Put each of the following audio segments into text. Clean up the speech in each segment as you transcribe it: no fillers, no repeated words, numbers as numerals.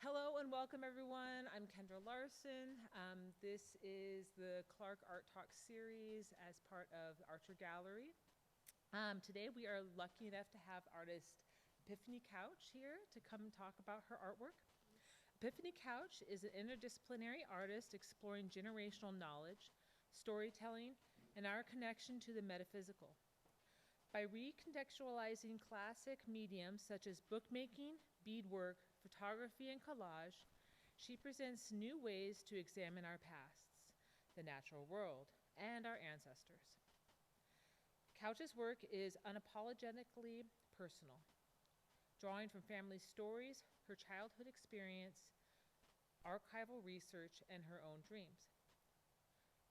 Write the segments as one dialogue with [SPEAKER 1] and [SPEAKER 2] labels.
[SPEAKER 1] Hello and welcome everyone. I'm Kendra Larson. This is the Clark Art Talk series as part of the Archer Gallery. Today we are lucky enough to have artist Epiphany Couch here to come and talk about her artwork. Epiphany Couch is an interdisciplinary artist exploring generational knowledge, storytelling, and our connection to the metaphysical. By recontextualizing classic mediums such as bookmaking, beadwork, photography, and collage, she presents new ways to examine our pasts, the natural world, and our ancestors. Couch's work is unapologetically personal, drawing from family stories, her childhood experience, archival research, and her own dreams.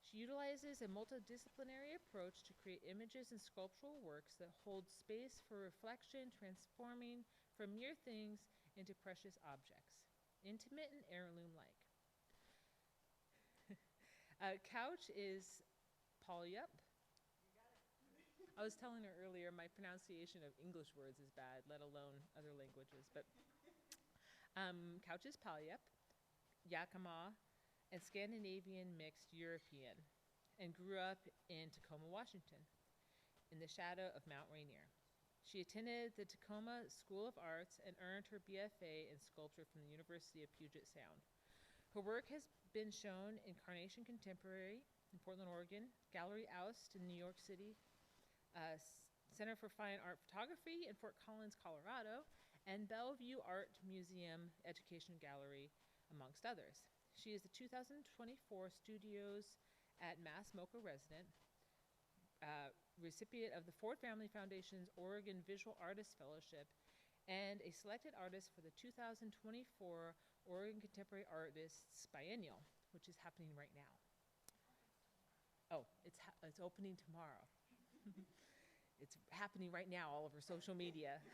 [SPEAKER 1] She utilizes a multidisciplinary approach to create images and sculptural works that hold space for reflection, transforming from mere things into precious objects, intimate and heirloom-like. Couch is polyp. I was telling her earlier my pronunciation of English words is bad, let alone other languages. But Couch is polyp, Yakima, and Scandinavian mixed European, and grew up in Tacoma, Washington, in the shadow of Mount Rainier. She attended the Tacoma School of Arts and earned her BFA in sculpture from the University of Puget Sound. Her work has been shown in Carnation Contemporary in Portland, Oregon, Gallery Oust in New York City, Center for Fine Art Photography in Fort Collins, Colorado, and Bellevue Art Museum Education Gallery, amongst others. She is the 2024 Studios at Mass MoCA resident, recipient of the Ford Family Foundation's Oregon Visual Artists Fellowship, and a selected artist for the 2024 Oregon Contemporary Artists Biennial, which is happening right now. Oh, it's opening tomorrow. It's happening right now all over social media.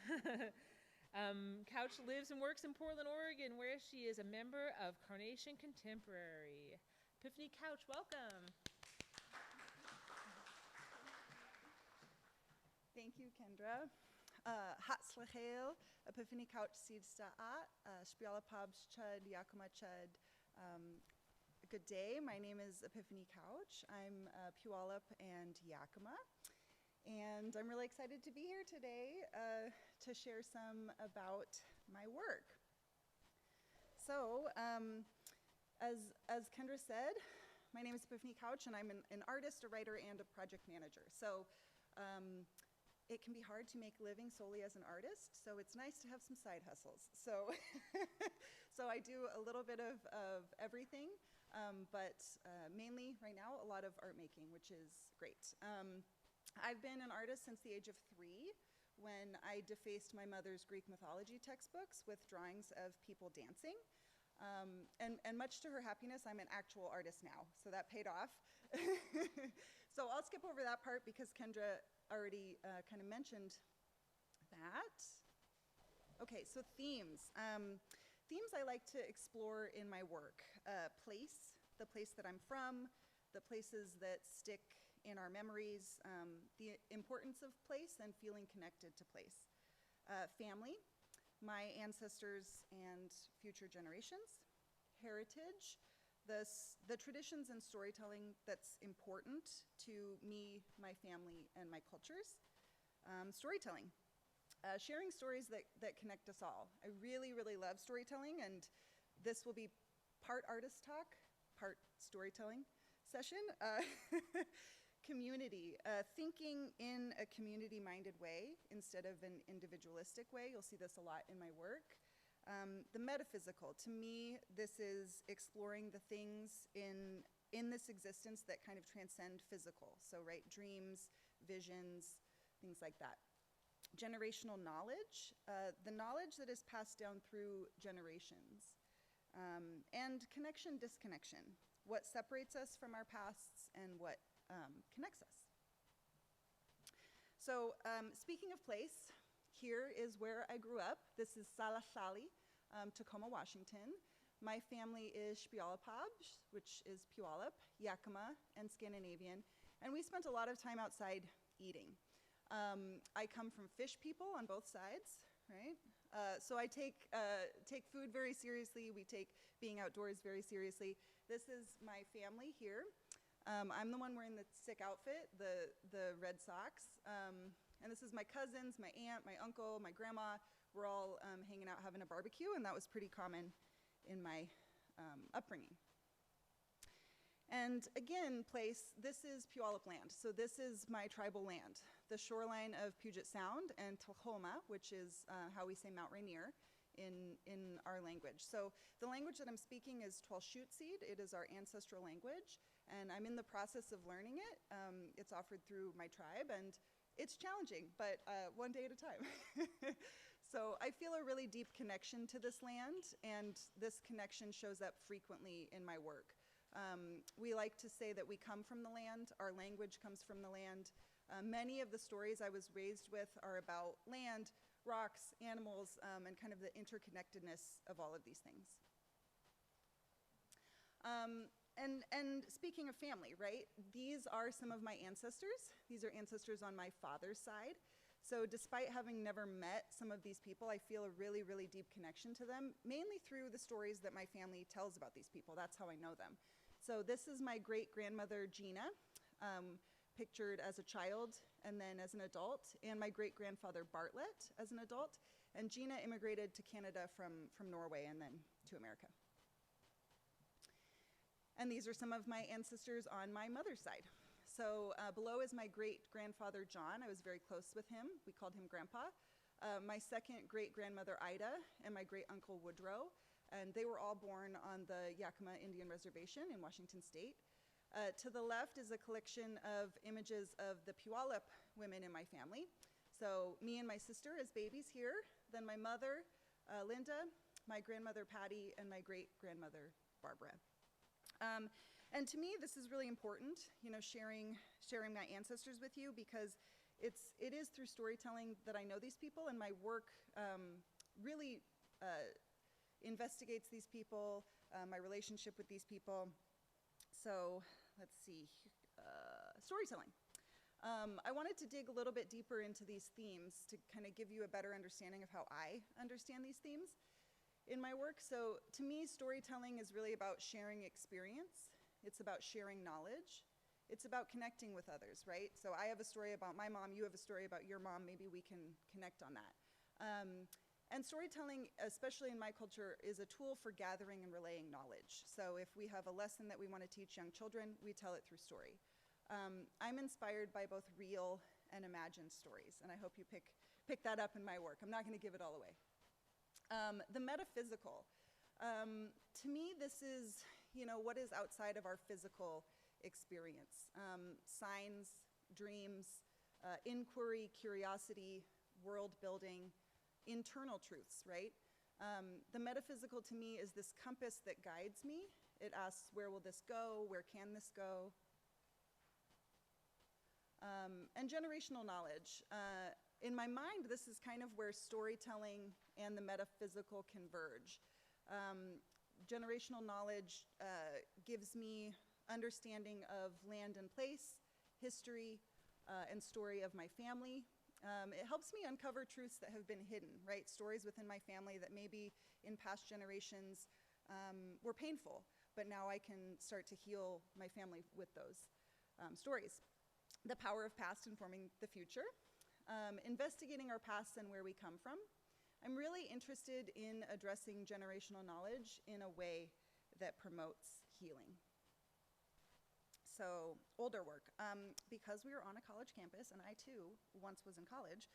[SPEAKER 1] Couch lives and works in Portland, Oregon, where she is a member of Carnation Contemporary. Epiphany Couch, welcome.
[SPEAKER 2] Thank you, Kendra. Hatzlachel, Epiphany Couch Sidsta'at, Spialapabs Chud, Yakima Chud. Good day, my name is Epiphany Couch. I'm Puyallup and Yakima. And I'm really excited to be here today to share some about my work. So, as Kendra said, my name is Epiphany Couch, and I'm an artist, a writer, and a project manager. So, it can be hard to make a living solely as an artist, so it's nice to have some side hustles. So, so I do a little bit of everything, but mainly right now a lot of art making, which is great. I've been an artist since the age of 3, when I defaced my mother's Greek mythology textbooks with drawings of people dancing. And much to her happiness, I'm an actual artist now, so that paid off. So I'll skip over that part because Kendra already kind of mentioned that. Okay, so themes. Themes I like to explore in my work. Place, the place that I'm from, the places that stick in our memories, the importance of place and feeling connected to place. Family, my ancestors and future generations. Heritage, the traditions and storytelling that's important to me, my family, and my cultures. Storytelling, sharing stories that connect us all. I really, really love storytelling, and this will be part artist talk, part storytelling session. Community, thinking in a community-minded way instead of an individualistic way. You'll see this a lot in my work. The metaphysical, to me, this is exploring the things in this existence that kind of transcend physical. So, right, dreams, visions, things like that. Generational knowledge, the knowledge that is passed down through generations. And connection, disconnection, what separates us from our pasts and what connects us. So speaking of place, here is where I grew up. This is Salashali, Tacoma, Washington. My family is Spialapabs, which is Puyallup, Yakima, and Scandinavian, and we spent a lot of time outside eating. I come from fish people on both sides, right? So I take food very seriously. We take being outdoors very seriously. This is my family here. I'm the one wearing the sick outfit, the red socks. And this is my cousins, my aunt, my uncle, my grandma. We're all hanging out having a barbecue, and that was pretty common in my upbringing. And again, this is Puyallup land. So this is my tribal land, the shoreline of Puget Sound and Tahoma, which is how we say Mount Rainier in our language. So the language that I'm speaking is Twelshutseed. It is our ancestral language, and I'm in the process of learning it. It's offered through my tribe, and it's challenging, but one day at a time. So I feel a really deep connection to this land, and this connection shows up frequently in my work. We like to say that we come from the land, our language comes from the land. Many of the stories I was raised with are about land, rocks, animals, and kind of the interconnectedness of all of these things. And speaking of family, right? These are some of my ancestors. These are ancestors on my father's side. So despite having never met some of these people, I feel a really, really deep connection to them, mainly through the stories that my family tells about these people. That's how I know them. So this is my great-grandmother, Gina, pictured as a child and then as an adult, and my great-grandfather, Bartlett, as an adult. And Gina immigrated to Canada from Norway and then to America. And these are some of my ancestors on my mother's side. So below is my great-grandfather, John. I was very close with him. We called him Grandpa. My second great-grandmother, Ida, and my great-uncle, Woodrow. And they were all born on the Yakima Indian Reservation in Washington State. To the left is a collection of images of the Puyallup women in my family. So me and my sister as babies here, then my mother, Linda, my grandmother, Patty, and my great-grandmother, Barbara. And to me, this is really important, sharing my ancestors with you, because it is through storytelling that I know these people, and my work really investigates these people, my relationship with these people. So let's see, storytelling. I wanted to dig a little bit deeper into these themes to kind of give you a better understanding of how I understand these themes in my work. So to me, storytelling is really about sharing experience. It's about sharing knowledge. It's about connecting with others, right? So I have a story about my mom, you have a story about your mom, maybe we can connect on that. And storytelling, especially in my culture, is a tool for gathering and relaying knowledge. So if we have a lesson that we want to teach young children, we tell it through story. I'm inspired by both real and imagined stories, and I hope you pick that up in my work. I'm not going to give it all away. The metaphysical. To me, this is, what is outside of our physical experience. Signs, dreams, inquiry, curiosity, world building, internal truths, right? The metaphysical to me is this compass that guides me. It asks, where will this go? Where can this go? And generational knowledge. In my mind, this is kind of where storytelling and the metaphysical converge. Generational knowledge gives me understanding of land and place, history, and story of my family. It helps me uncover truths that have been hidden, right? Stories within my family that maybe in past generations were painful, but now I can start to heal my family with those stories. The power of past informing the future. Investigating our past and where we come from. I'm really interested in addressing generational knowledge in a way that promotes healing. So, older work. Because we were on a college campus, and I too once was in college,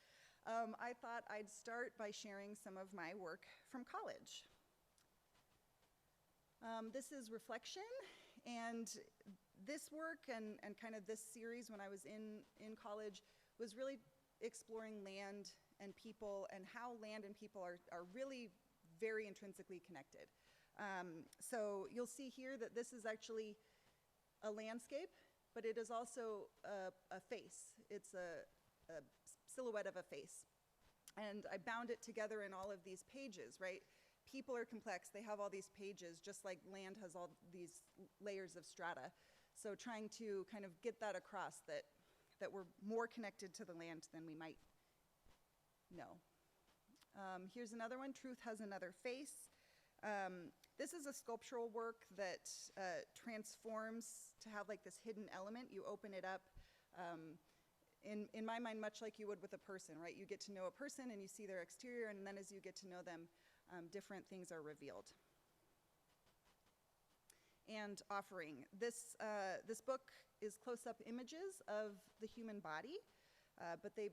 [SPEAKER 2] I thought I'd start by sharing some of my work from college. This is reflection, and this work and kind of this series when I was in college was really exploring land and people and how land and people are really very intrinsically connected. So you'll see here that this is actually a landscape, but it is also a face. It's a silhouette of a face. And I bound it together in all of these pages, right? People are complex. They have all these pages, just like land has all these layers of strata. So trying to kind of get that across, that we're more connected to the land than we might know. Here's another one, Truth Has Another Face. This is a sculptural work that transforms to have like this hidden element. You open it up, in my mind, much like you would with a person, right? You get to know a person and you see their exterior, and then as you get to know them, different things are revealed. And offering. This book is close-up images of the human body, but they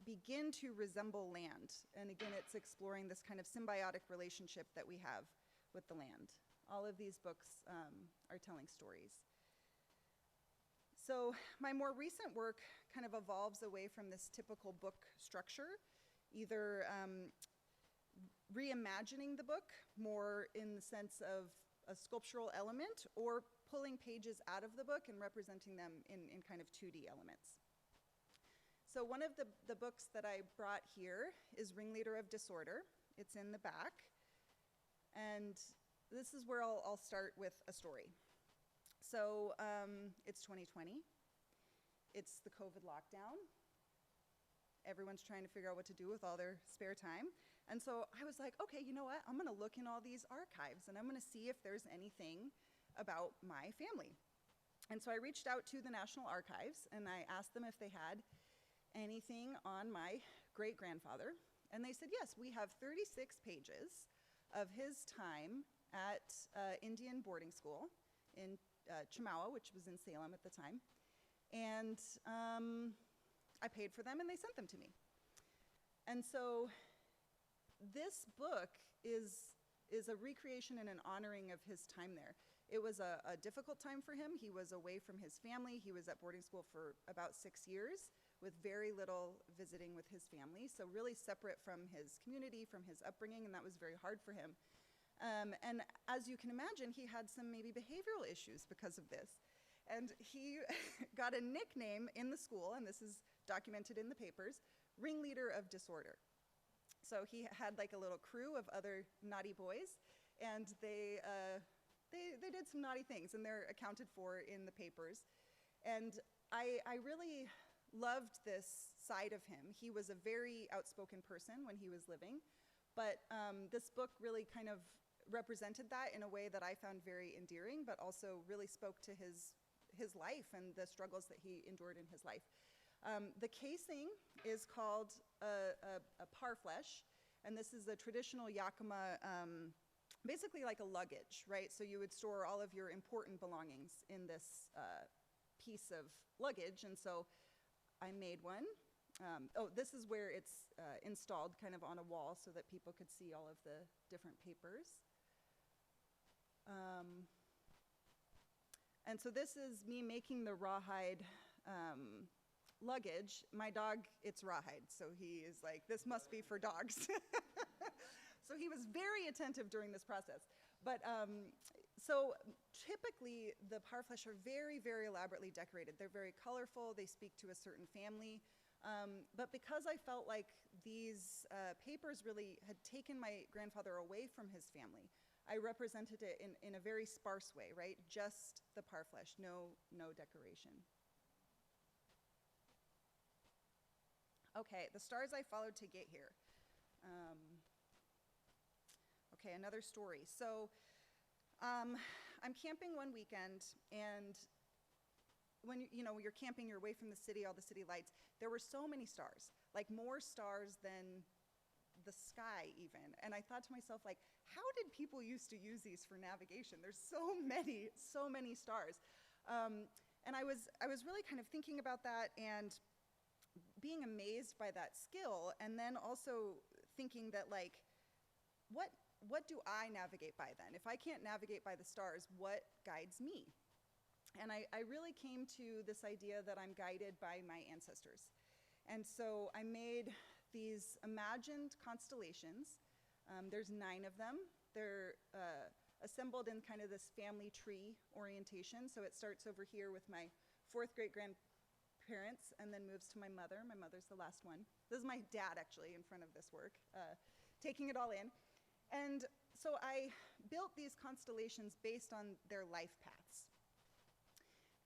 [SPEAKER 2] begin to resemble land. And again, it's exploring this kind of symbiotic relationship that we have with the land. All of these books are telling stories. So my more recent work kind of evolves away from this typical book structure, either reimagining the book more in the sense of a sculptural element, or pulling pages out of the book and representing them in kind of 2D elements. So one of the books that I brought here is Ringleader of Disorder. It's in the back. And this is where I'll start with a story. So it's 2020. It's the COVID lockdown. Everyone's trying to figure out what to do with all their spare time. And so I was like, okay, you know what? I'm gonna look in all these archives and I'm gonna see if there's anything about my family. And so I reached out to the National Archives and I asked them if they had anything on my great-grandfather. And they said, yes, we have 36 pages of his time at Indian boarding school in Chemawa, which was in Salem at the time. And I paid for them and they sent them to me. And so this book is a recreation and an honoring of his time there. It was a difficult time for him. He was away from his family. He was at boarding school for about 6 years with very little visiting with his family. So really separate from his community, from his upbringing, and that was very hard for him. And as you can imagine, he had some maybe behavioral issues because of this. And he got a nickname in the school, and this is documented in the papers, Ringleader of Disorder. So he had like a little crew of other naughty boys, and they did some naughty things, and they're accounted for in the papers. And I really loved this side of him. He was a very outspoken person when he was living, but this book really kind of represented that in a way that I found very endearing, but also really spoke to his life and the struggles that he endured in his life. The casing is called a parfleche, and this is a traditional Yakima, basically like a luggage, right? So you would store all of your important belongings in this piece of luggage, and so I made one. This is where it's installed kind of on a wall so that people could see all of the different papers. And so this is me making the rawhide luggage. My dog, it's rawhide, so he is like, this must be for dogs. So he was very attentive during this process. But so typically the parfleche are very, very elaborately decorated. They're very colorful. They speak to a certain family. But because I felt like these papers really had taken my grandfather away from his family, I represented it in a very sparse way, right? Just the parfleche, no decoration. Okay, the stars I followed to get here. Okay, another story. So I'm camping one weekend, and when you're camping, you're away from the city, all the city lights. There were so many stars, like more stars than the sky even. And I thought to myself, like, how did people used to use these for navigation? There's so many stars. And I was really kind of thinking about that and being amazed by that skill, and then also thinking that, like, what do I navigate by then? If I can't navigate by the stars, what guides me? And I really came to this idea that I'm guided by my ancestors. And so I made these imagined constellations. There's 9 of them. They're assembled in kind of this family tree orientation. So it starts over here with my 4th great-grandparents and then moves to my mother. My mother's the last one. This is my dad, actually, in front of this work, taking it all in. And so I built these constellations based on their life paths.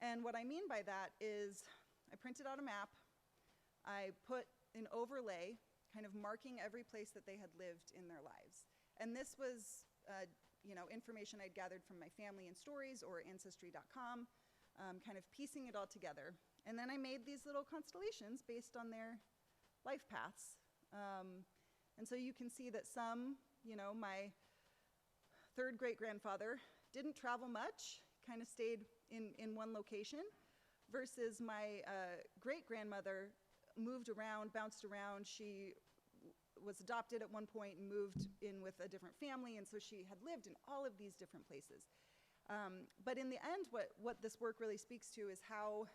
[SPEAKER 2] And what I mean by that is I printed out a map. I put an overlay, kind of marking every place that they had lived in their lives. And this was information I'd gathered from my family and stories or Ancestry.com, kind of piecing it all together. And then I made these little constellations based on their life paths. And so you can see that some, my third great-grandfather didn't travel much, kind of stayed in one location, versus my great-grandmother moved around, bounced around. She was adopted at one point and moved in with a different family, and so she had lived in all of these different places. But in the end, what this work really speaks to is how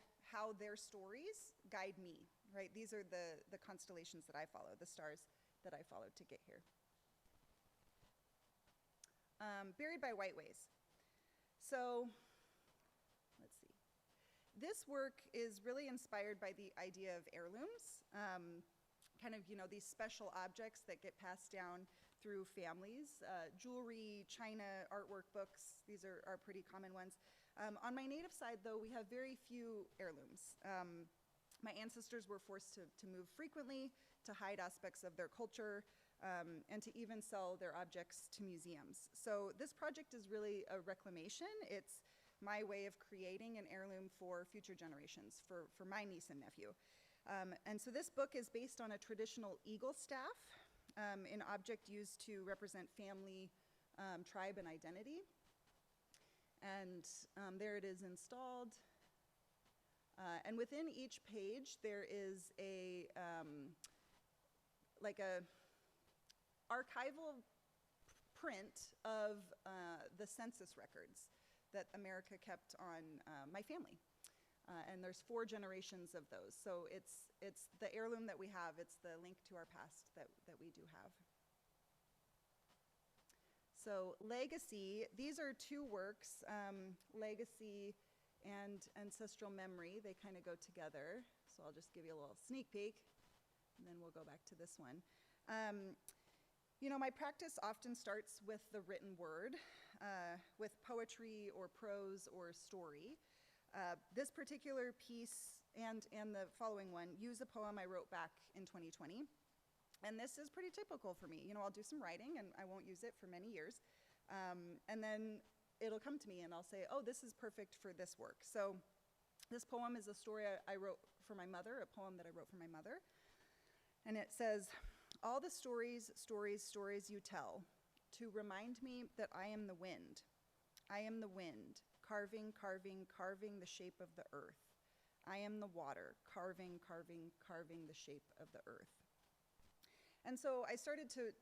[SPEAKER 2] their stories guide me, right? These are the constellations that I follow, the stars that I followed to get here. Buried by Whiteways. So, let's see. This work is really inspired by the idea of heirlooms, kind of, these special objects that get passed down through families. Jewelry, china, artwork, books, these are pretty common ones. On my native side, though, we have very few heirlooms. My ancestors were forced to move frequently, to hide aspects of their culture, and to even sell their objects to museums. So this project is really a reclamation. It's my way of creating an heirloom for future generations, for my niece and nephew. And so this book is based on a traditional eagle staff, an object used to represent family, tribe, and identity. And there it is installed. And within each page, there is like a archival print of the census records that America kept on my family. And there's 4 generations of those. So it's the heirloom that we have. It's the link to our past that we do have. So legacy, these are 2 works, legacy and ancestral memory. They kind of go together. So I'll just give you a little sneak peek, and then we'll go back to this one. My practice often starts with the written word, with poetry or prose or story. This particular piece and the following one use a poem I wrote back in 2020. And this is pretty typical for me. I'll do some writing, and I won't use it for many years. And then it'll come to me, and I'll say, oh, this is perfect for this work. So this poem is a story I wrote for my mother, a poem that I wrote for my mother. And it says, all the stories you tell, to remind me that I am the wind. I am the wind, carving the shape of the earth. I am the water, carving the shape of the earth. And so I started to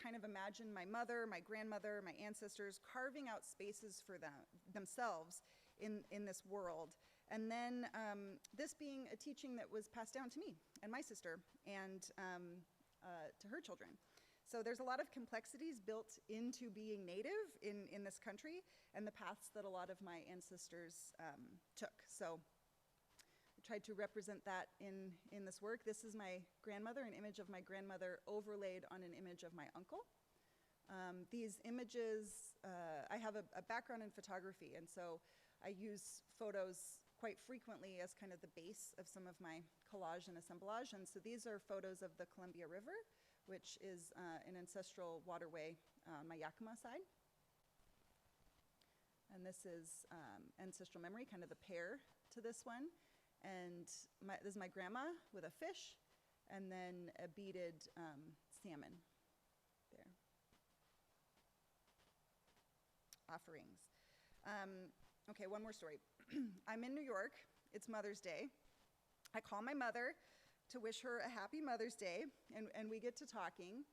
[SPEAKER 2] kind of imagine my mother, my grandmother, my ancestors carving out spaces for themselves in this world. And then this being a teaching that was passed down to me and my sister and to her children. So there's a lot of complexities built into being native in this country and the paths that a lot of my ancestors took. So I tried to represent that in this work. This is my grandmother, an image of my grandmother overlaid on an image of my uncle. These images, I have a background in photography, and so I use photos quite frequently as kind of the base of some of my collage and assemblage. And so these are photos of the Columbia River, which is an ancestral waterway on my Yakima side. And this is ancestral memory, kind of the pair to this one. And this is my grandma with a fish, and then a beaded salmon there. Offerings. Okay, one more story. I'm in New York. It's Mother's Day. I call my mother to wish her a happy Mother's Day, and we get to talking.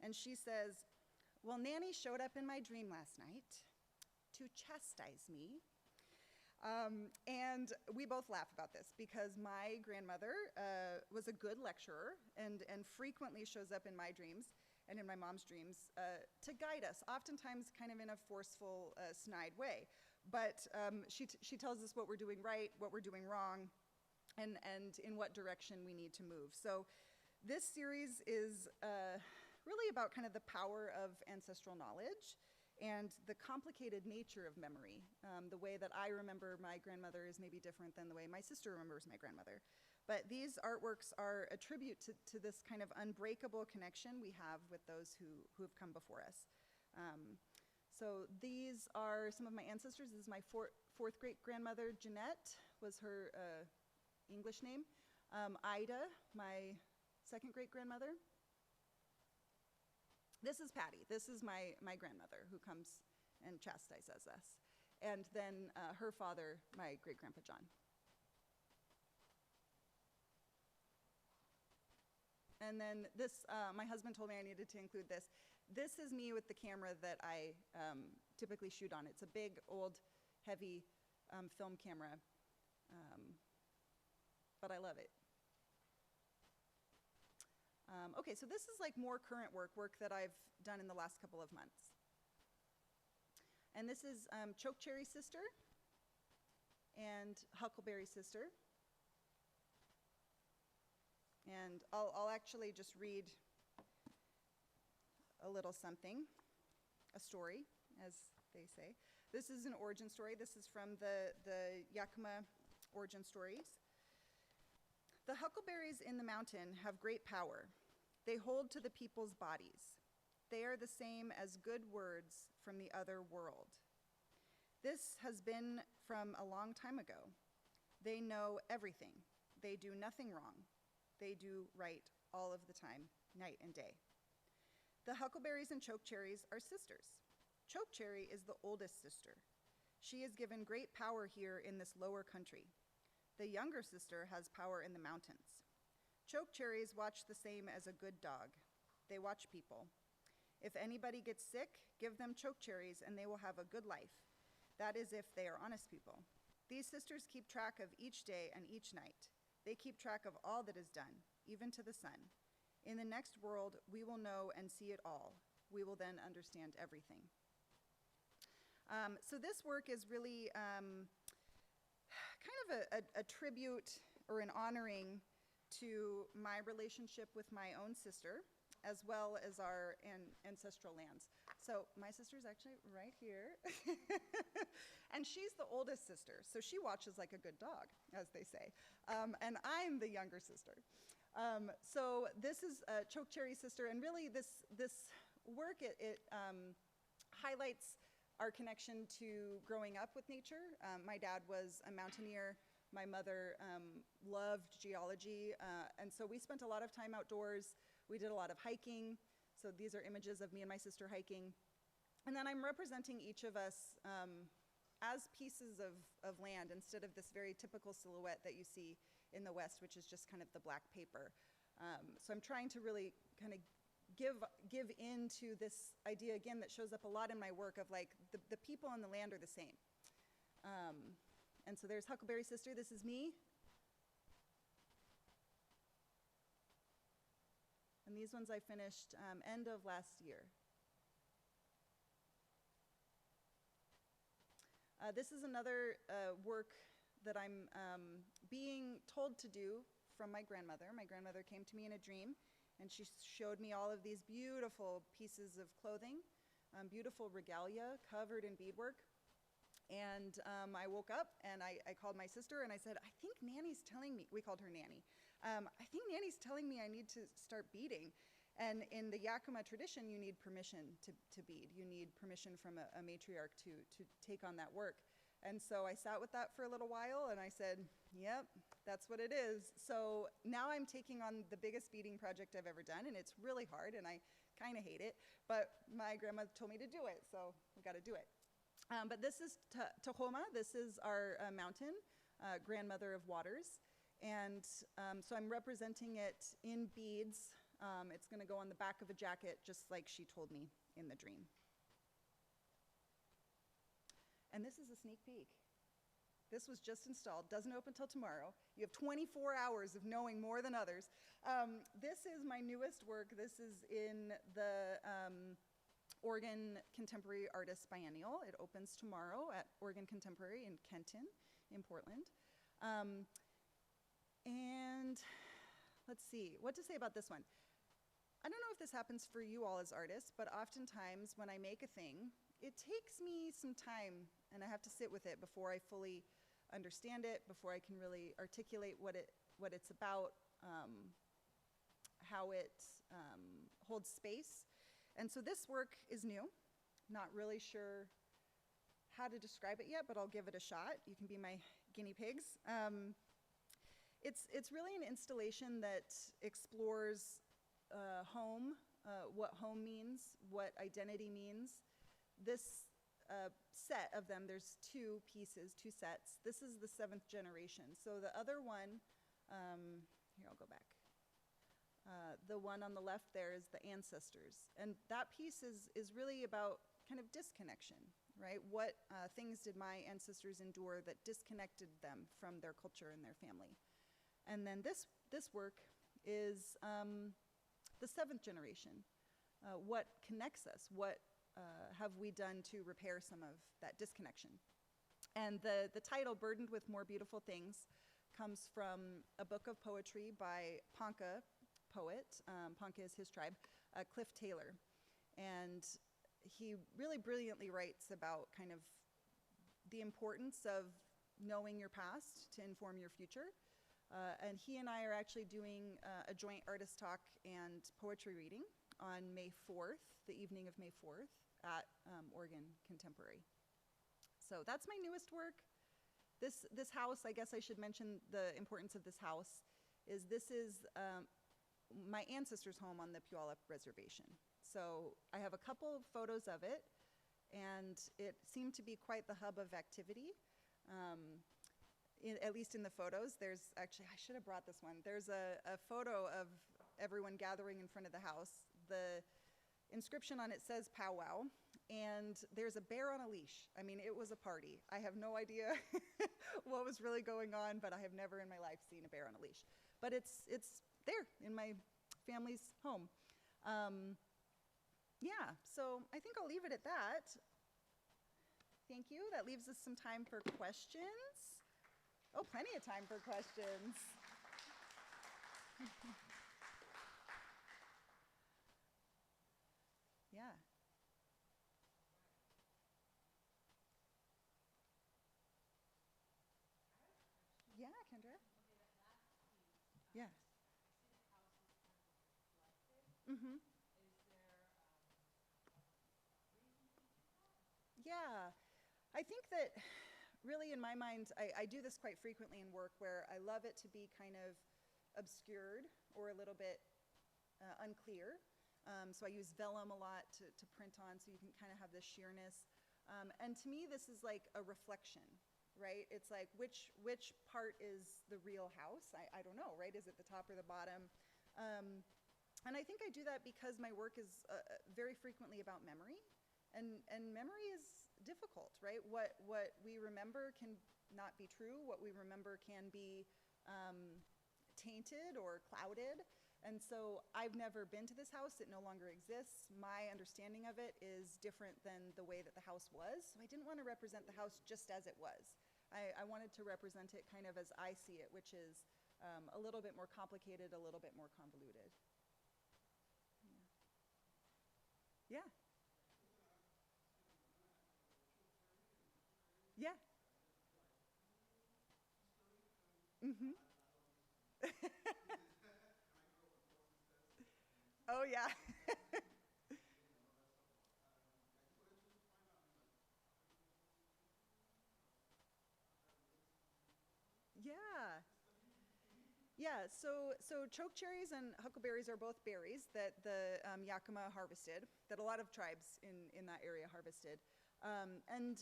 [SPEAKER 2] And she says, well, Nanny showed up in my dream last night to chastise me. And we both laugh about this because my grandmother was a good lecturer and frequently shows up in my dreams and in my mom's dreams to guide us, oftentimes kind of in a forceful, snide way. But she tells us what we're doing right, what we're doing wrong, and in what direction we need to move. So this series is really about kind of the power of ancestral knowledge and the complicated nature of memory. The way that I remember my grandmother is maybe different than the way my sister remembers my grandmother. But these artworks are a tribute to this kind of unbreakable connection we have with those who have come before us. So these are some of my ancestors. This is my fourth great-grandmother, Jeanette, was her English name. Ida, my second great-grandmother. This is Patty. This is my grandmother who comes and chastises us. And then her father, my great-grandpa John. And then this, my husband told me I needed to include this. This is me with the camera that I typically shoot on. It's a big, old, heavy film camera, but I love it. Okay, so this is like more current work that I've done in the last couple of months. And this is Chokecherry Sister and Huckleberry Sister. And I'll actually just read a little something, a story, as they say. This is an origin story. This is from the Yakima origin stories. The huckleberries in the mountain have great power. They hold to the people's bodies. They are the same as good words from the other world. This has been from a long time ago. They know everything. They do nothing wrong. They do right all of the time, night and day. The huckleberries and chokecherries are sisters. Chokecherry is the oldest sister. She is given great power here in this lower country. The younger sister has power in the mountains. Chokecherries watch the same as a good dog. They watch people. If anybody gets sick, give them chokecherries and they will have a good life. That is if they are honest people. These sisters keep track of each day and each night. They keep track of all that is done, even to the sun. In the next world, we will know and see it all. We will then understand everything. So this work is really kind of a tribute or an honoring to my relationship with my own sister, as well as our ancestral lands. So my sister's actually right here. And she's the oldest sister, so she watches like a good dog, as they say. And I'm the younger sister. So this is Chokecherry Sister, and really this work, it highlights our connection to growing up with nature. My dad was a mountaineer. My mother loved geology, and so we spent a lot of time outdoors. We did a lot of hiking. So these are images of me and my sister hiking. And then I'm representing each of us as pieces of land instead of this very typical silhouette that you see in the West, which is just kind of the black paper. So I'm trying to really kind of give in to this idea, again, that shows up a lot in my work of like the people on the land are the same. And so there's Huckleberry Sister. This is me. And these ones I finished end of last year. This is another work that I'm being told to do from my grandmother. My grandmother came to me in a dream, and she showed me all of these beautiful pieces of clothing, beautiful regalia covered in beadwork. And I woke up, and I called my sister, and I said, I think Nanny's telling me, we called her Nanny, I think Nanny's telling me I need to start beading. And in the Yakima tradition, you need permission to bead. You need permission from a matriarch to take on that work. And so I sat with that for a little while, and I said, yep, that's what it is. So now I'm taking on the biggest beading project I've ever done, and it's really hard, and I kind of hate it. But my grandma told me to do it, so we got to do it. But this is Tahoma. This is our mountain, grandmother of waters. And so I'm representing it in beads. It's going to go on the back of a jacket, just like she told me in the dream. And this is a sneak peek. This was just installed, doesn't open till tomorrow. You have 24 hours of knowing more than others. This is my newest work. This is in the Oregon Contemporary Artist Biennial. It opens tomorrow at Oregon Contemporary in Kenton, in Portland. And let's see, what to say about this one. I don't know if this happens for you all as artists, but oftentimes when I make a thing, it takes me some time, and I have to sit with it before I fully understand it, before I can really articulate what what it's about, how it holds space. And so this work is new. Not really sure how to describe it yet, but I'll give it a shot. You can be my guinea pigs. It's really an installation that explores home, what home means, what identity means. This set of them, there's two pieces, two sets. This is the 7th generation. So the other one, here, I'll go back. The one on the left there is the ancestors. And that piece is really about kind of disconnection, right? What things did my ancestors endure that disconnected them from their culture and their family? And then this work is the 7th generation. What connects us? What have we done to repair some of that disconnection? And the title, Burdened with More Beautiful Things, comes from a book of poetry by Ponca poet, Ponca is his tribe, Cliff Taylor. And he really brilliantly writes about kind of the importance of knowing your past to inform your future. And he and I are actually doing a joint artist talk and poetry reading on May 4th, the evening of May 4th, at Oregon Contemporary. So that's my newest work. This house, I guess I should mention the importance of this house, this is my ancestors' home on the Puyallup Reservation. So I have a couple of photos of it, and it seemed to be quite the hub of activity. At least in the photos, there's actually, I should have brought this one. There's a photo of everyone gathering in front of the house. The inscription on it says powwow, and there's a bear on a leash. I mean, it was a party. I have no idea what was really going on, but I have never in my life seen a bear on a leash. But it's there in my family's home. Yeah, so I think I'll leave it at that. Thank you. That leaves us some time for questions. Oh, plenty of time for questions. Yeah. Yeah, Kendra. Yeah. Mm-hmm. Yeah. I think that really in my mind, I do this quite frequently in work where I love it to be kind of obscured or a little bit unclear. So I use vellum a lot to print on so you can kind of have this sheerness. And to me, this is like a reflection, right? It's like which part is the real house? I don't know, right? Is it the top or the bottom? And I think I do that because my work is very frequently about memory. And memory is difficult, right? What we remember can not be true. What we remember can be tainted or clouded. And so I've never been to this house. It no longer exists. My understanding of it is different than the way that the house was. So I didn't want to represent the house just as it was. I wanted to represent it kind of as I see it, which is a little bit more complicated, a little bit more convoluted. Yeah. Yeah. Mm-hmm. Oh, yeah. Yeah. Yeah, so chokecherries and huckleberries are both berries that the Yakima harvested, that a lot of tribes in that area harvested. And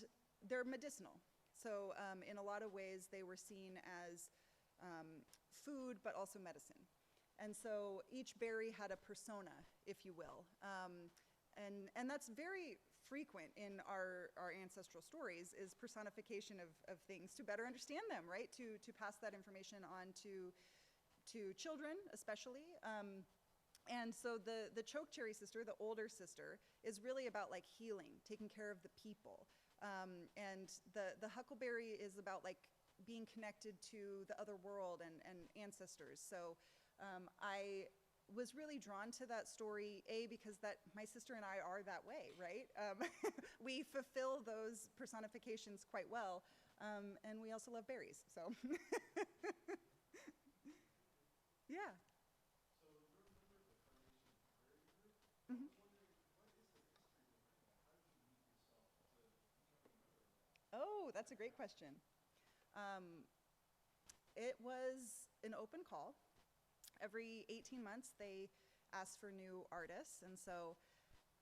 [SPEAKER 2] they're medicinal. So in a lot of ways, they were seen as food, but also medicine. And so each berry had a persona, if you will. And that's very frequent in our ancestral stories, is personification of things to better understand them, right? To pass that information on to children, especially. And so the chokecherry sister, the older sister, is really about like healing, taking care of the people. And the huckleberry is about like being connected to the other world and ancestors. So I was really drawn to that story, because that my sister and I are that way, right? We fulfill those personifications quite well, and we also love berries, so. Oh, that's a great question. Um, it was an open call. Every 18 months, they asked for new artists. And so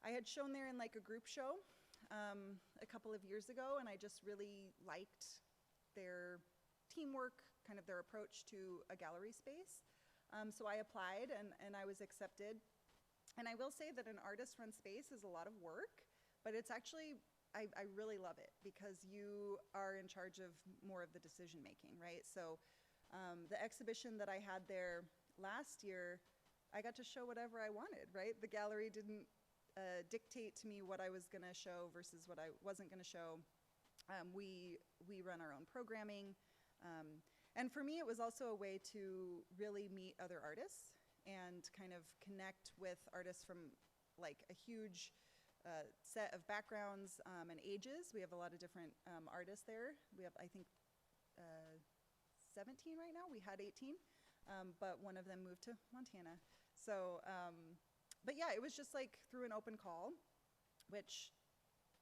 [SPEAKER 2] I had shown there in like a group show a couple of years ago, and I just really liked their teamwork, kind of their approach to a gallery space. So I applied and I was accepted. And I will say that an artist-run space is a lot of work, but it's actually, I really love it because you are in charge of more of the decision making, right? So the exhibition that I had there last year, I got to show whatever I wanted, right? The gallery didn't dictate to me what I was gonna show versus what I wasn't gonna show. We run our own programming. And for me, it was also a way to really meet other artists and kind of connect with artists from like a huge set of backgrounds and ages. We have a lot of different artists there. We have, I think, 17 right now. We had 18, but one of them moved to Montana. So, but yeah, it was just like through an open call, which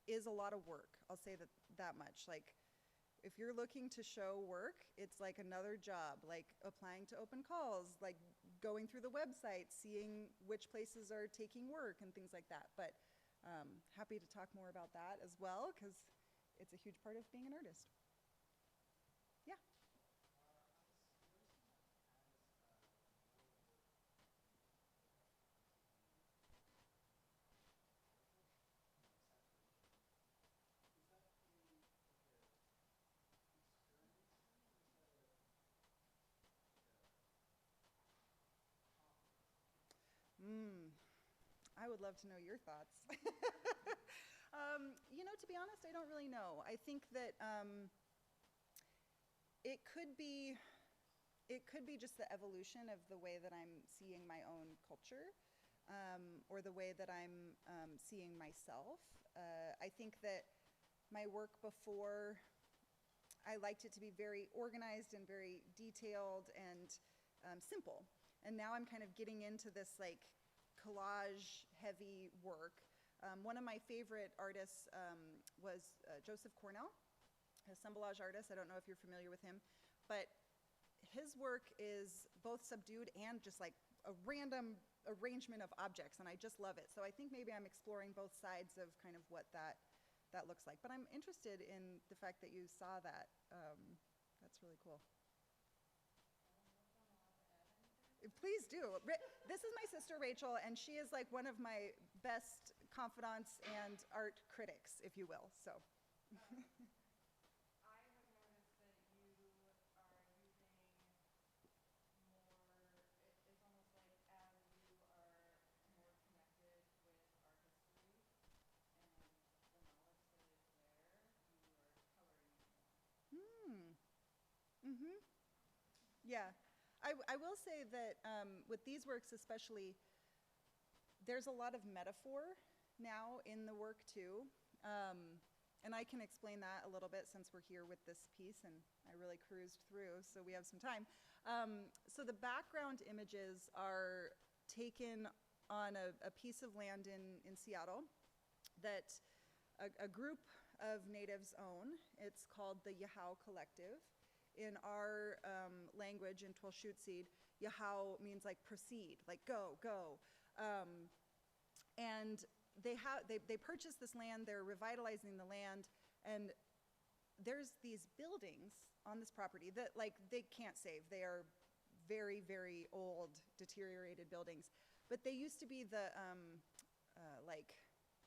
[SPEAKER 2] is a lot of work. I'll say that much. Like, if you're looking to show work, it's like another job, like applying to open calls, like going through the website, seeing which places are taking work and things like that. But happy to talk more about that as well, because it's a huge part of being an artist. Yeah. I would love to know your thoughts. To be honest, I don't really know. I think that it could be just the evolution of the way that I'm seeing my own culture, or the way that I'm seeing myself. I think that my work before, I liked it to be very organized and very detailed and simple. And now I'm kind of getting into this like collage heavy work. One of my favorite artists was Joseph Cornell, a assemblage artist. I don't know if you're familiar with him, but his work is both subdued and just like a random arrangement of objects, and I just love it. So I think maybe I'm exploring both sides of kind of what that looks like. But I'm interested in the fact that you saw that. That's really cool. Please do. This is my sister Rachel, and she is like one of my best confidants and art critics, if you will. So. Mm-hmm. Yeah. I will say that with these works especially, there's a lot of metaphor now in the work too. And I can explain that a little bit since we're here with this piece and I really cruised through, so we have some time. So the background images are taken on a piece of land in Seattle that a group of natives own. It's called the Yahau Collective. In our language, in Twelshutseed, Yahau means like proceed, like go, go. And they purchased this land, they're revitalizing the land, and there's these buildings on this property that like they can't save. They are very, very old, deteriorated buildings. But they used to be the like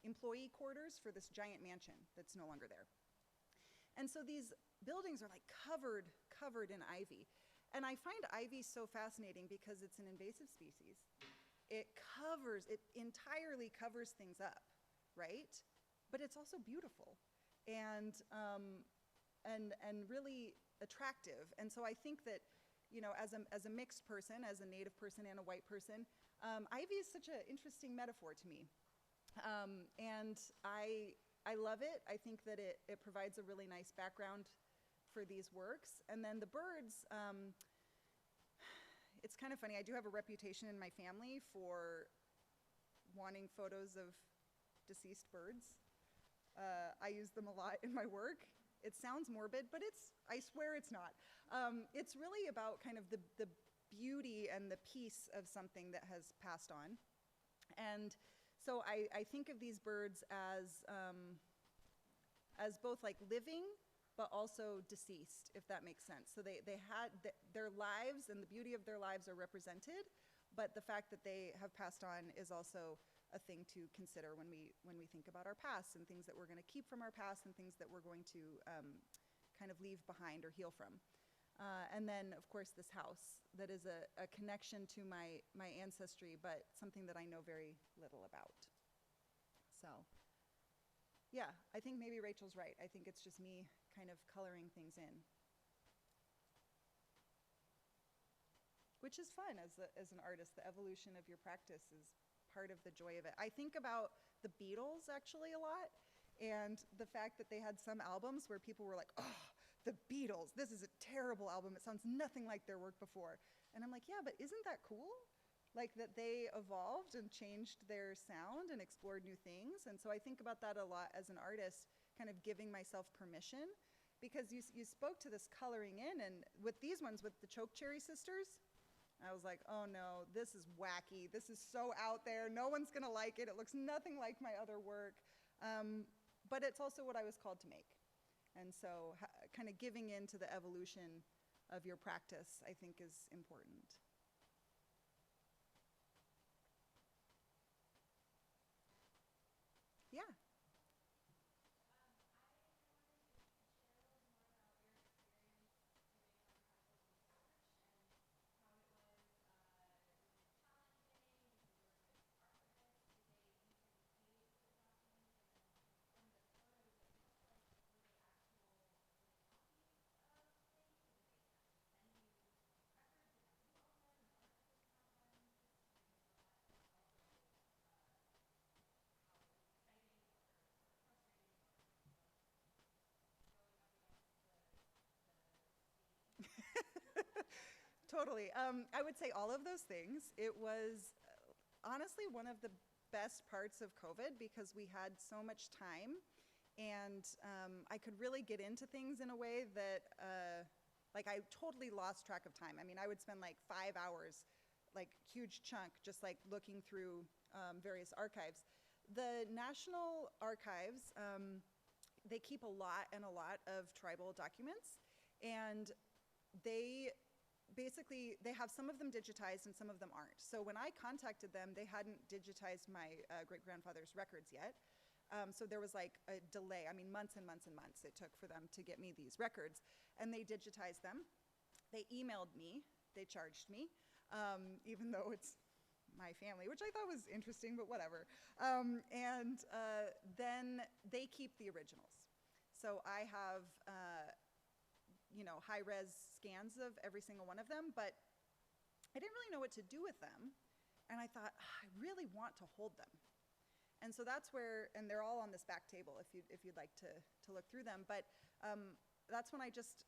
[SPEAKER 2] employee quarters for this giant mansion that's no longer there. And so these buildings are like covered in ivy. And I find ivy so fascinating because it's an invasive species. It entirely covers things up, right? But it's also beautiful and really attractive. And so I think that, as a mixed person, as a Native person and a white person, ivy is such an interesting metaphor to me. And I love it. I think that it provides a really nice background for these works. And then the birds, it's kind of funny. I do have a reputation in my family for wanting photos of deceased birds. I use them a lot in my work. It sounds morbid, but I swear it's not. It's really about kind of the beauty and the peace of something that has passed on. And so I think of these birds as both like living, but also deceased, if that makes sense. So they had their lives and the beauty of their lives are represented, but the fact that they have passed on is also a thing to consider when we think about our past and things that we're going to keep from our past and things that we're going to kind of leave behind or heal from. And then, of course, this house that is a connection to my ancestry, but something that I know very little about. So, yeah, I think maybe Rachel's right. I think it's just me kind of coloring things in, which is fun as an artist. The evolution of your practice is part of the joy of it. I think about the Beatles actually a lot, and the fact that they had some albums where people were like, oh, the Beatles, this is a terrible album. It sounds nothing like their work before. And I'm like, yeah, but isn't that cool? Like that they evolved and changed their sound and explored new things. And so I think about that a lot as an artist, kind of giving myself permission, because you spoke to this coloring in, and with these ones, with the Choke Cherry Sisters, I was like, oh no, this is wacky. This is so out there. No one's gonna like it. It looks nothing like my other work. But it's also what I was called to make. And so kind of giving in to the evolution of your practice, I think, is important. Yeah. Totally. I would say all of those things. It was honestly one of the best parts of COVID because we had so much time, and I could really get into things in a way that, like, I totally lost track of time. I mean, I would spend like 5 hours, like huge chunk, just like looking through various archives. The National Archives, they keep a lot and a lot of tribal documents, and they basically, they have some of them digitized and some of them aren't. So when I contacted them, they hadn't digitized my great-grandfather's records yet. So there was like a delay. I mean, months and months and months it took for them to get me these records. And they digitized them. They emailed me. They charged me, even though it's my family, which I thought was interesting, but whatever. And then they keep the originals. So I have high-res scans of every single one of them, but I didn't really know what to do with them. And I thought, I really want to hold them. And so that's where, and they're all on this back table if you'd like to look through them. But that's when I just,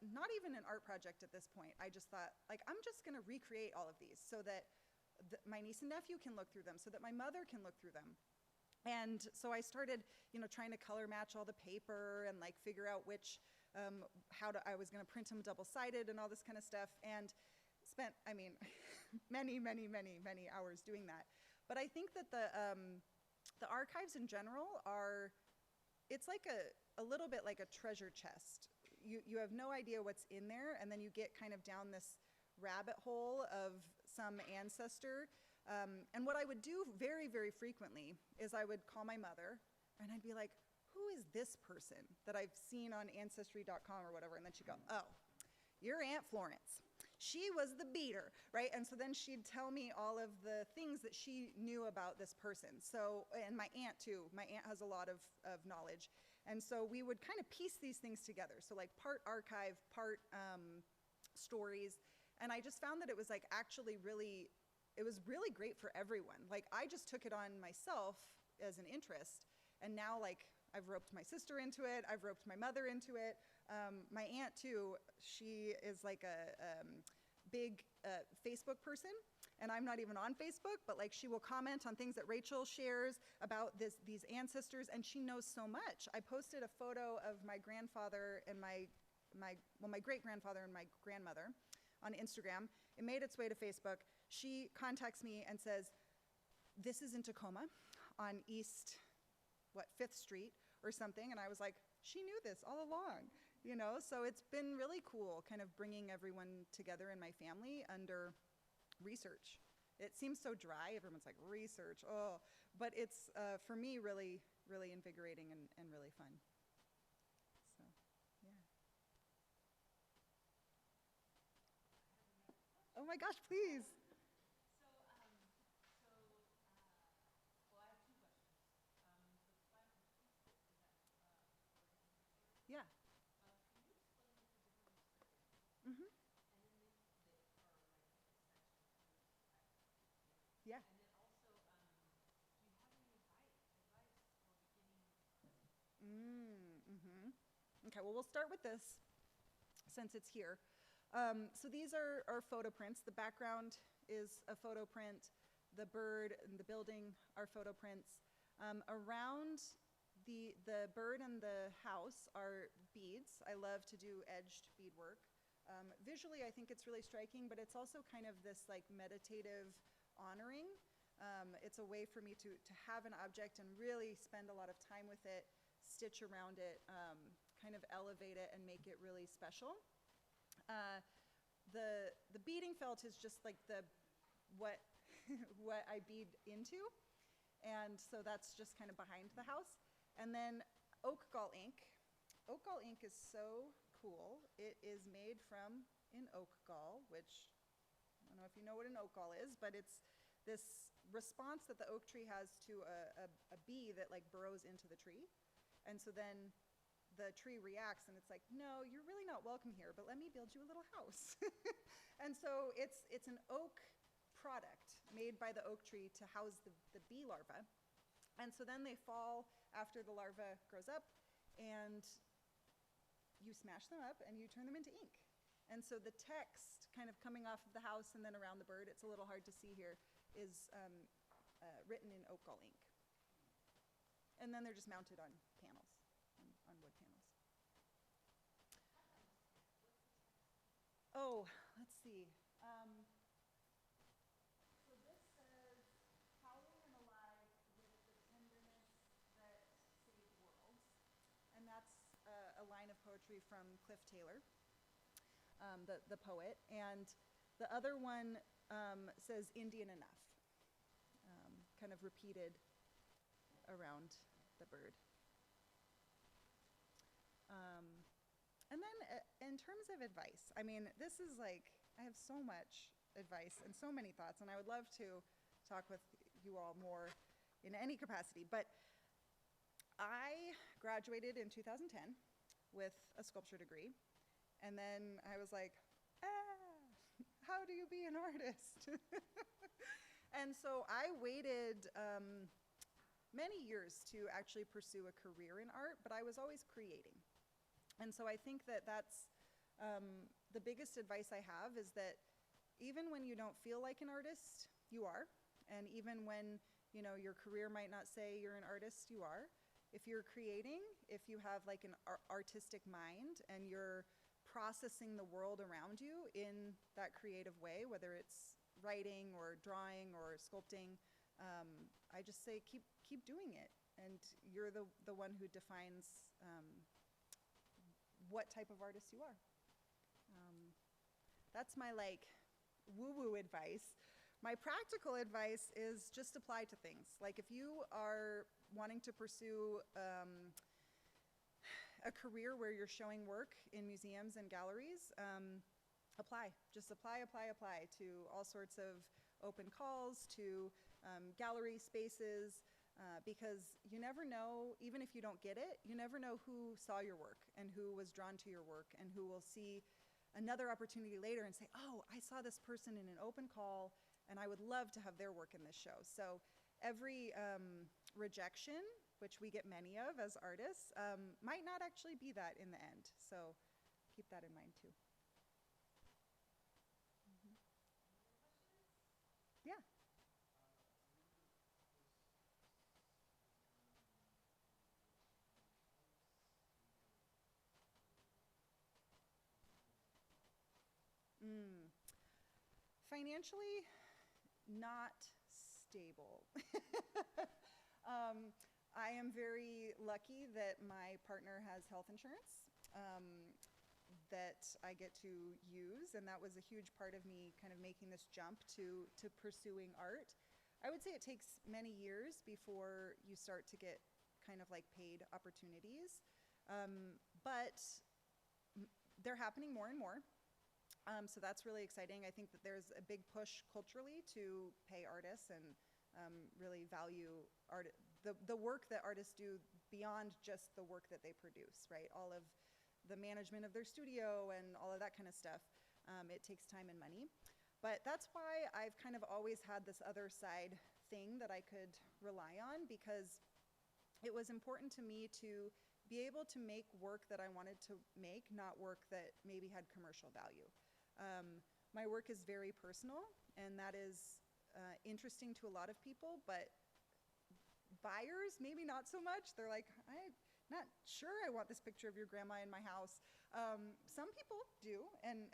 [SPEAKER 2] not even an art project at this point, I just thought, like, I'm just gonna recreate all of these so that my niece and nephew can look through them, so that my mother can look through them. And so I started, trying to color match all the paper and like figure out which, I was gonna print them double-sided and all this kind of stuff, and spent, I mean, many, many, many, many hours doing that. But I think that the archives in general it's like a little bit like a treasure chest. You have no idea what's in there, and then you get kind of down this rabbit hole of some ancestor. And what I would do very, very frequently is I would call my mother, and I'd be like, who is this person that I've seen on Ancestry.com or whatever? And then she'd go, oh, your Aunt Florence. She was the beater, right? And so then she'd tell me all of the things that she knew about this person. So, and my aunt too. My aunt has a lot of knowledge. And so we would kind of piece these things together. So like part archive, part stories. And I just found that it was like actually really, it was really great for everyone. Like I just took it on myself as an interest. And now like I've roped my sister into it. I've roped my mother into it. My aunt too, she is like a big Facebook person, and I'm not even on Facebook, but like she will comment on things that Rachel shares about these ancestors, and she knows so much. I posted a photo of my grandfather and my great-grandfather and my grandmother on Instagram. It made its way to Facebook. She contacts me and says, this is in Tacoma on East, 5th Street or something, and I was like, she knew this all along. So it's been really cool kind of bringing everyone together in my family under research. It seems so dry. Everyone's like, research, oh. But it's, for me, really, really invigorating and really fun. So, yeah. Oh my gosh, please. Yeah. Mm-hmm. Yeah. Mm-hmm. Okay, well, we'll start with this since it's here. So these are photo prints. The background is a photo print. The bird and the building are photo prints. Around the bird and the house are beads. I love to do edged beadwork. Visually, I think it's really striking, but it's also kind of this like meditative honoring. It's a way for me to have an object and really spend a lot of time with it, stitch around it, kind of elevate it and make it really special. The beading felt is just like what what I bead into, and so that's just kind of behind the house. And then oak gall ink. Oak gall ink is so cool. It is made from an oak gall, which I don't know if you know what an oak gall is, but it's this response that the oak tree has to a bee that like burrows into the tree. And so then the tree reacts and it's like, no, you're really not welcome here, but let me build you a little house. And so it's an oak product made by the oak tree to house the bee larva. And so then they fall after the larva grows up, and you smash them up and you turn them into ink. And so the text kind of coming off of the house and then around the bird, it's a little hard to see here, is written in oak gall ink. And then they're just mounted on panels, on wood panels. Oh, let's see. So this says, howling and alive with the tenderness that saved worlds. And that's a line of poetry from Cliff Taylor, the poet. And the other one says Indian enough, kind of repeated around the bird. And then in terms of advice, I mean, this is like, I have so much advice and so many thoughts, and I would love to talk with you all more in any capacity. But I graduated in 2010 with a sculpture degree, and then I was like, how do you be an artist? And so I waited many years to actually pursue a career in art, but I was always creating. And so I think that that's the biggest advice I have, is that even when you don't feel like an artist, you are. And even when, your career might not say you're an artist, you are. If you're creating, if you have like an artistic mind and you're processing the world around you in that creative way, whether it's writing or drawing or sculpting, I just say keep doing it. And you're the one who defines what type of artist you are. That's my like woo-woo advice. My practical advice is just apply to things. Like if you are wanting to pursue a career where you're showing work in museums and galleries, apply. Just apply to all sorts of open calls, to gallery spaces, because you never know, even if you don't get it, you never know who saw your work and who was drawn to your work and who will see another opportunity later and say, oh, I saw this person in an open call and I would love to have their work in this show. So every rejection, which we get many of as artists, might not actually be that in the end. So keep that in mind too. Mm-hmm. Financially, not stable. um, I am very lucky that my partner has health insurance that I get to use, and that was a huge part of me kind of making this jump to pursuing art. I would say it takes many years before you start to get kind of like paid opportunities, but they're happening more and more. So that's really exciting. I think that there's a big push culturally to pay artists and really value the work that artists do beyond just the work that they produce, right? All of the management of their studio and all of that kind of stuff. It takes time and money. But that's why I've kind of always had this other side thing that I could rely on, because it was important to me to be able to make work that I wanted to make, not work that maybe had commercial value. My work is very personal, and that is interesting to a lot of people, but buyers, maybe not so much. They're like, I'm not sure I want this picture of your grandma in my house. Some people do, and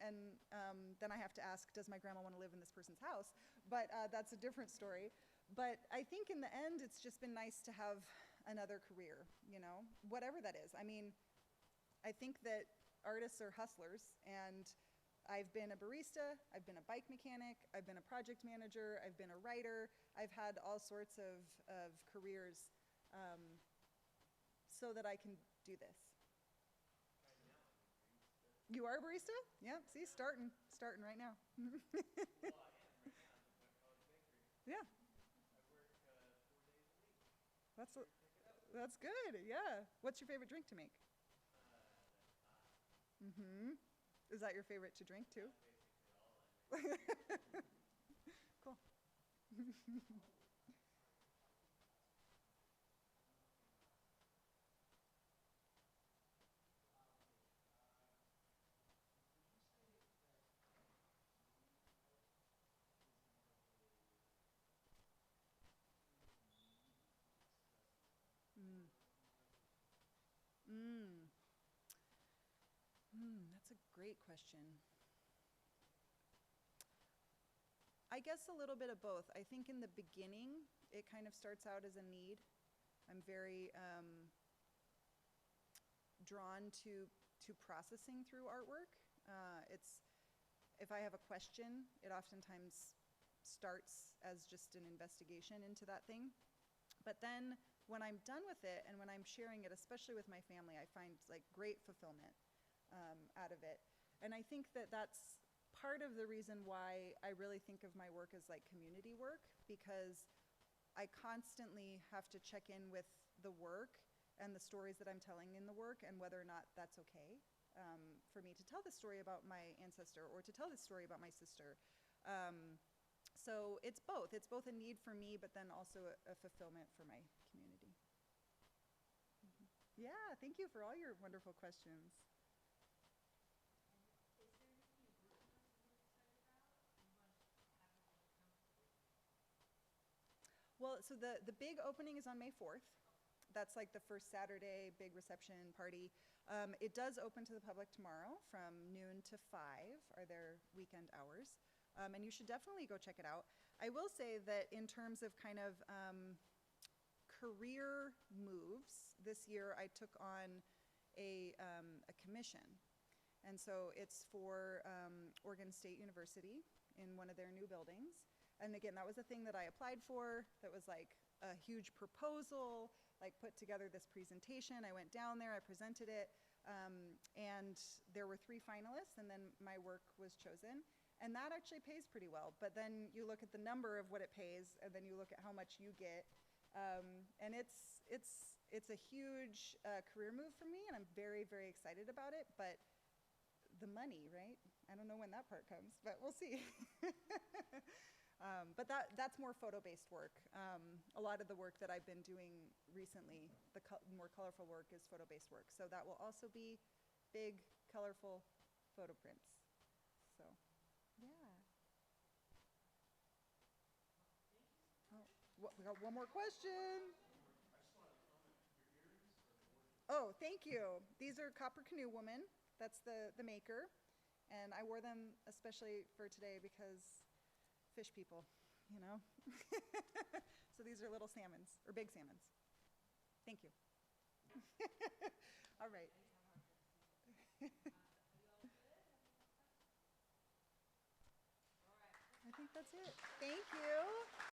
[SPEAKER 2] then I have to ask, does my grandma want to live in this person's house? But that's a different story. But I think in the end, it's just been nice to have another career, you know, whatever that is. I mean, I think that artists are hustlers, and I've been a barista, I've been a bike mechanic, I've been a project manager, I've been a writer. I've had all sorts of careers so that I can do this. You are a barista? Yeah, see, starting right now. Yeah. That's good, yeah. What's your favorite drink to make? Mm-hmm. Is that your favorite to drink too? Cool. Mm. Mm. That's a great question. I guess a little bit of both. I think in the beginning, it kind of starts out as a need. I'm very drawn to processing through artwork. It's if I have a question, it oftentimes starts as just an investigation into that thing. But then when I'm done with it and when I'm sharing it, especially with my family, I find like great fulfillment out of it. And I think that that's part of the reason why I really think of my work as like community work, because I constantly have to check in with the work and the stories that I'm telling in the work, and whether or not that's okay for me to tell the story about my ancestor or to tell this story about my sister. So it's both. It's both a need for me, but then also a fulfillment for my community. Yeah, thank you for all your wonderful questions. Well, so the big opening is on May 4th. That's like the first Saturday big reception party. It does open to the public tomorrow from noon to 5 are their weekend hours. And you should definitely go check it out. I will say that in terms of kind of career moves, this year I took on a commission. And so it's for Oregon State University in one of their new buildings. And again, that was a thing that I applied for. That was like a huge proposal, like put together this presentation. I went down there, I presented it, and there were 3 finalists, and then my work was chosen. And that actually pays pretty well. But then you look at the number of what it pays, and then you look at how much you get. And it's a huge career move for me, and I'm very, very excited about it. But the money, right? I don't know when that part comes, but we'll see. But that's more photo-based work. A lot of the work that I've been doing recently, the more colorful work, is photo-based work. So that will also be big, colorful photo prints. So, yeah. Oh, we got one more question. Oh, thank you. These are Copper Canoe Woman. That's the maker. And I wore them especially for today because fish people, you know? So these are little salmons, or big salmons. Thank you. All right. I think that's it. Thank you.